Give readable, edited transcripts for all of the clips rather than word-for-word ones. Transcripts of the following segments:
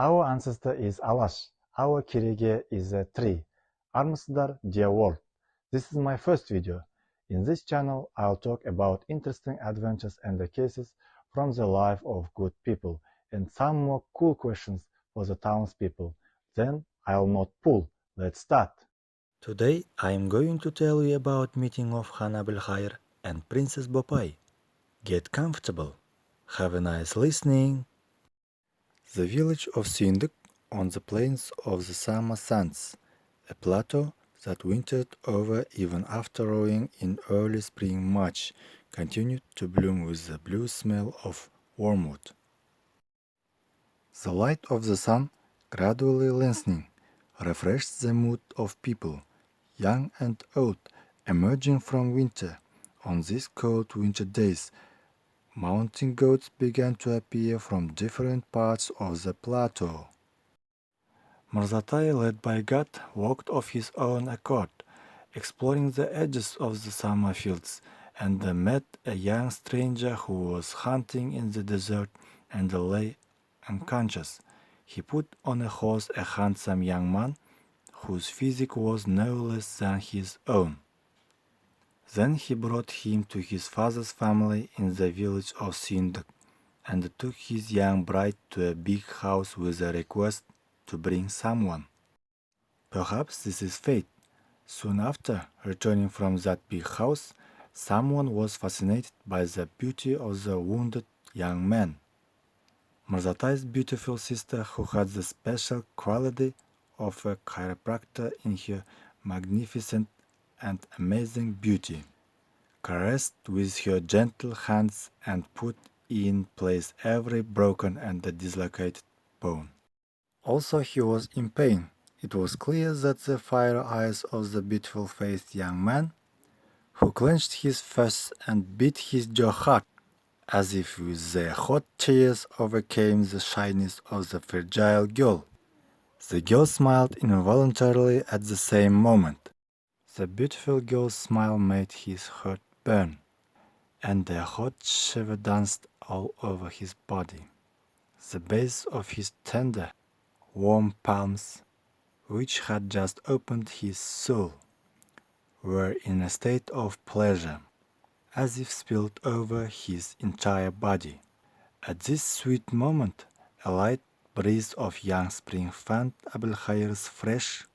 Our ancestor is Alash. Our Kirege is a tree. Armstrong, dear world. This is my first video. In this channel, I'll talk about interesting adventures and the cases from the life of good people and some more cool questions for the townspeople. Then I'll not pull. Let's start. Today I'm going to tell you about meeting of Khan Abilkhaiyr and Princess Bopai. Get comfortable. Have a nice listening. The village of Sinduk on the plains of the summer sands, a plateau that wintered over even after rowing in early spring March, continued to bloom with the blue smell of wormwood. The light of the sun, gradually lengthening, refreshed the mood of people, young and old, emerging from winter. On these cold winter days, mountain goats began to appear from different parts of the plateau. Murzatai, led by God, walked of his own accord, exploring the edges of the summer fields, and met a young stranger who was hunting in the desert and lay unconscious. He put on a horse a handsome young man, whose physique was no less than his own. Then he brought him to his father's family in the village of Sinduk, and took his young bride to a big house with a request to bring someone. Perhaps this is fate. Soon after, returning from that big house, someone was fascinated by the beauty of the wounded young man. Murzatai's beautiful sister, who had the special quality of a chiropractor in her magnificent and amazing beauty, caressed with her gentle hands and put in place every broken and dislocated bone. Also, he was in pain. It was clear that the fire eyes of the beautiful-faced young man, who clenched his fists and beat his jaw hard, as if with their hot tears overcame the shyness of the fragile girl. The girl smiled involuntarily at the same moment. The beautiful girl's smile made his heart burn, and a hot shiver danced all over his body. The base of his tender, warm palms, which had just opened his soul, were in a state of pleasure, as if spilled over his entire body. At this sweet moment, a light breeze of young spring fanned Әбілқайыр's fresh,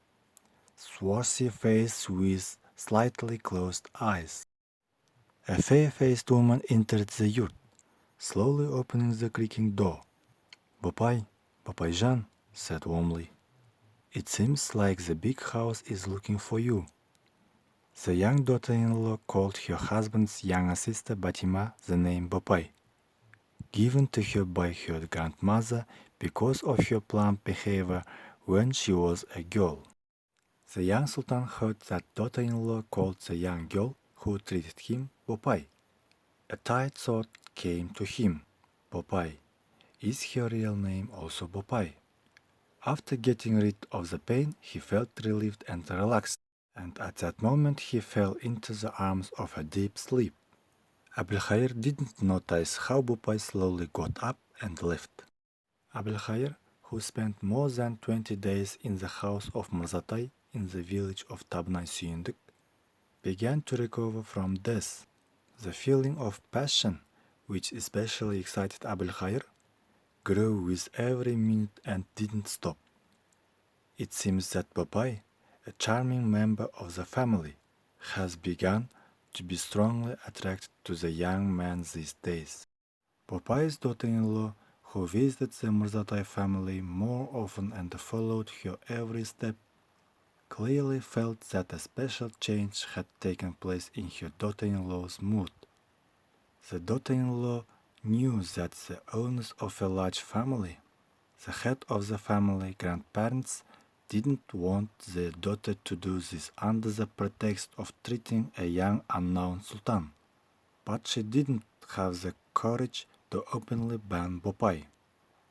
swarthy face with slightly closed eyes. A fair-faced woman entered the yurt, slowly opening the creaking door. "Bopai, Bopaijan," said warmly. "It seems like the big house is looking for you." The young daughter-in-law called her husband's younger sister Batima the name Bopai, given to her by her grandmother because of her plump behavior when she was a girl. The young sultan heard that daughter-in-law called the young girl who treated him Bopai. A tight thought came to him. Bopai. Is her real name also Bopai? After getting rid of the pain, he felt relieved and relaxed, and at that moment he fell into the arms of a deep sleep. Abulkhaiyr didn't notice how Bopai slowly got up and left. Abulkhaiyr, who spent more than 20 days in the house of Murzatai in the village of Tabnai Suyunduk, began to recover from death. The feeling of passion, which especially excited Abulkhaiyr, grew with every minute and didn't stop. It seems that Bopai, a charming member of the family, has begun to be strongly attracted to the young man these days. Bopai's daughter-in-law, who visited the Murzatai family more often and followed her every step, clearly felt that a special change had taken place in her daughter-in-law's mood. The daughter-in-law knew that the owners of a large family, the head of the family, grandparents, didn't want their daughter to do this under the pretext of treating a young unknown sultan, but she didn't have the courage to openly ban Bopai.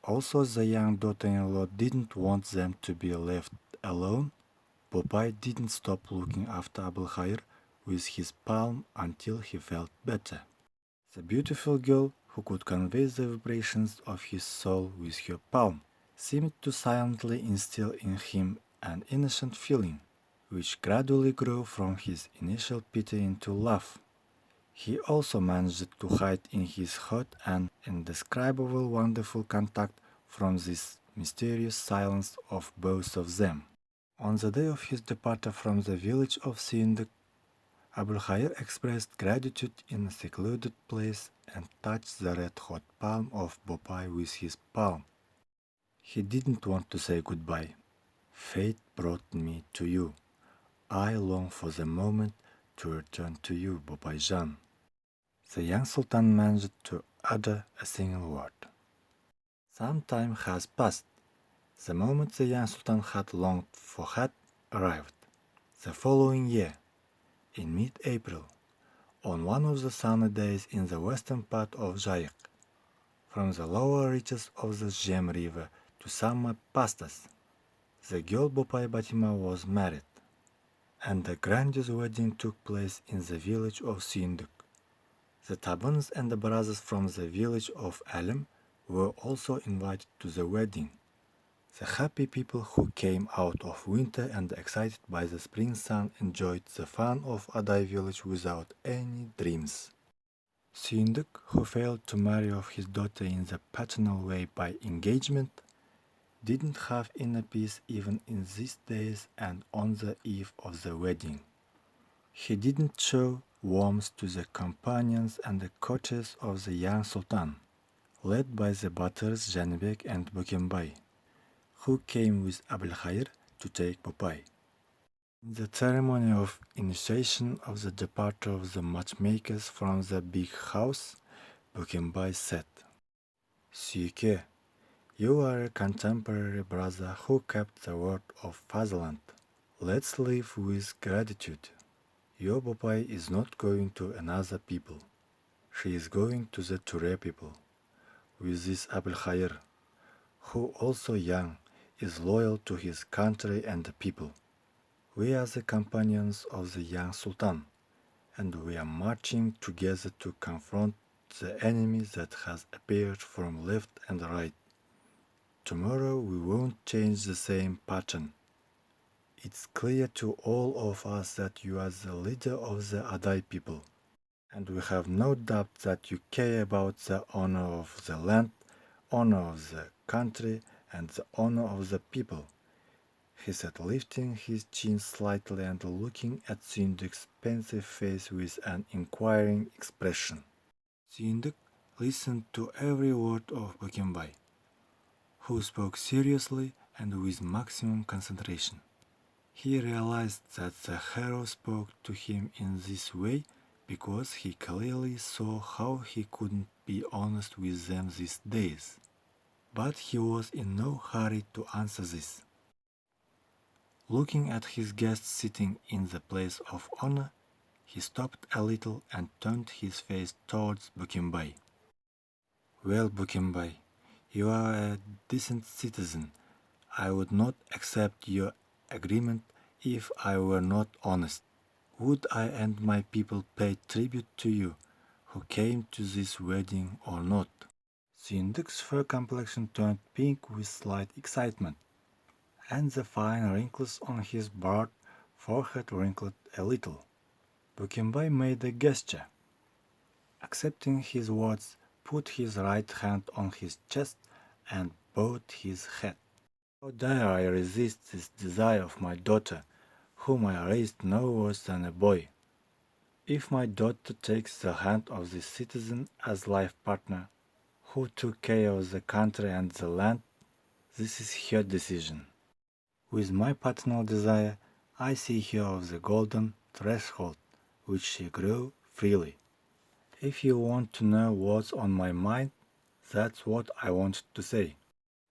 Also, the young daughter-in-law didn't want them to be left alone. Bopai didn't stop looking after Abulkhaiyr with his palm until he felt better. The beautiful girl who could convey the vibrations of his soul with her palm seemed to silently instill in him an innocent feeling, which gradually grew from his initial pity into love. He also managed to hide in his heart an indescribable wonderful contact from this mysterious silence of both of them. On the day of his departure from the village of Sinduk, Әбілқайыр expressed gratitude in a secluded place and touched the red-hot palm of Bopai with his palm. He didn't want to say goodbye. Fate brought me to you. I long for the moment to return to you, Bopai-jan. The young sultan managed to utter a single word. Some time has passed. The moment the young sultan had longed for had arrived. The following year, in mid-April, on one of the sunny days in the western part of Jayik, from the lower reaches of the Gem River to summer pastas, the girl Bopai Batima was married, and the grandiose wedding took place in the village of Sinduk. The Tabans and the brothers from the village of Alim were also invited to the wedding. The happy people who came out of winter and excited by the spring sun enjoyed the fun of Aday village without any dreams. Sinduk, who failed to marry off his daughter in the paternal way by engagement, didn't have inner peace even in these days and on the eve of the wedding. He didn't show warmth to the companions and the courtiers of the young sultan, led by the Batars Janibek and Bukembai, who came with Әбілқайыр to take Bopai. In the ceremony of initiation of the departure of the matchmakers from the big house, Bukembai said, Suyke, you are a contemporary brother who kept the word of fatherland. Let's live with gratitude. Your Bopai is not going to another people. She is going to the Ture people. With this Әбілқайыр, who also young, is loyal to his country and the people. We are the companions of the young sultan, and we are marching together to confront the enemy that has appeared from left and right. Tomorrow we won't change the same pattern. It's clear to all of us that you are the leader of the Aday people, and we have no doubt that you care about the honor of the land, honor of the country, and the honor of the people, he said, lifting his chin slightly and looking at Sinduk's pensive face with an inquiring expression. Sinduk listened to every word of Bukembai, who spoke seriously and with maximum concentration. He realized that the hero spoke to him in this way because he clearly saw how he couldn't be honest with them these days. But he was in no hurry to answer this. Looking at his guest sitting in the place of honor, he stopped a little and turned his face towards Bukembai. Well, Bukembai, you are a decent citizen. I would not accept your agreement if I were not honest. Would I and my people pay tribute to you, who came to this wedding or not? Sinduk's fair complexion turned pink with slight excitement, and the fine wrinkles on his broad forehead wrinkled a little. Bukembai made a gesture. Accepting his words, put his right hand on his chest and bowed his head. How dare I resist this desire of my daughter, whom I raised no worse than a boy? If my daughter takes the hand of this citizen as life partner, who took care of the country and the land, this is her decision. With my paternal desire, I see her of the golden threshold, which she grew freely. If you want to know what's on my mind, that's what I wanted to say.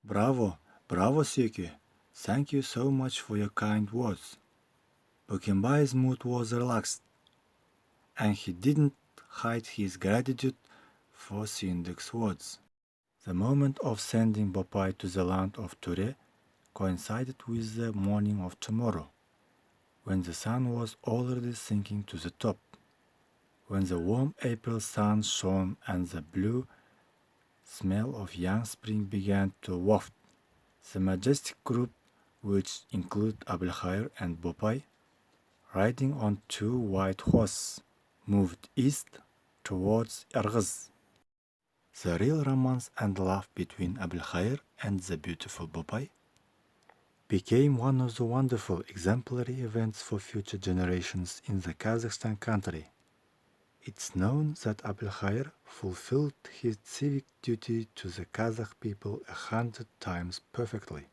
Bravo, bravo, Suyke. Thank you so much for your kind words. Bukembai's mood was relaxed, and he didn't hide his gratitude for Sinduk's words. The moment of sending Bopai to the land of Ture coincided with the morning of tomorrow, when the sun was already sinking to the top. When the warm April sun shone and the blue smell of young spring began to waft, The majestic group, which include Әбілқайыр and Bopai, riding on two white horses, moved east towards Ырғыз. The real romance and love between Әбілқайыр and the beautiful Bopai became one of the wonderful exemplary events for future generations in the Kazakhstan country. It's known that Әбілқайыр fulfilled his civic duty to the Kazakh people 100 times perfectly,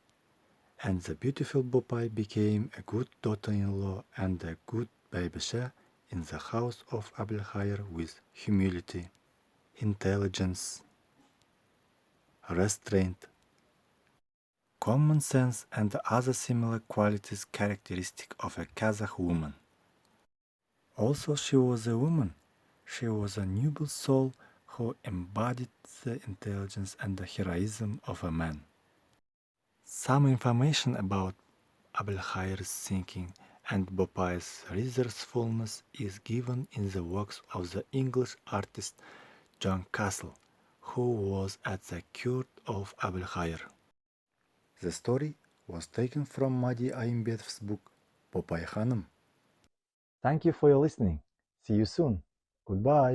and the beautiful Bopai became a good daughter-in-law and a good babysha in the house of Әбілқайыр with humility, intelligence, restraint, common sense and other similar qualities characteristic of a Kazakh woman. Also, she was a woman. She was a noble soul who embodied the intelligence and the heroism of a man. Some information about Әбілқайыр's thinking and Bopai's resourcefulness is given in the works of the English artist John Castle, who was at the court of Әбілқайыр. The story was taken from Madi Aymbetов's book Bopai, Ханым. Thank you for your listening. See you soon. Goodbye.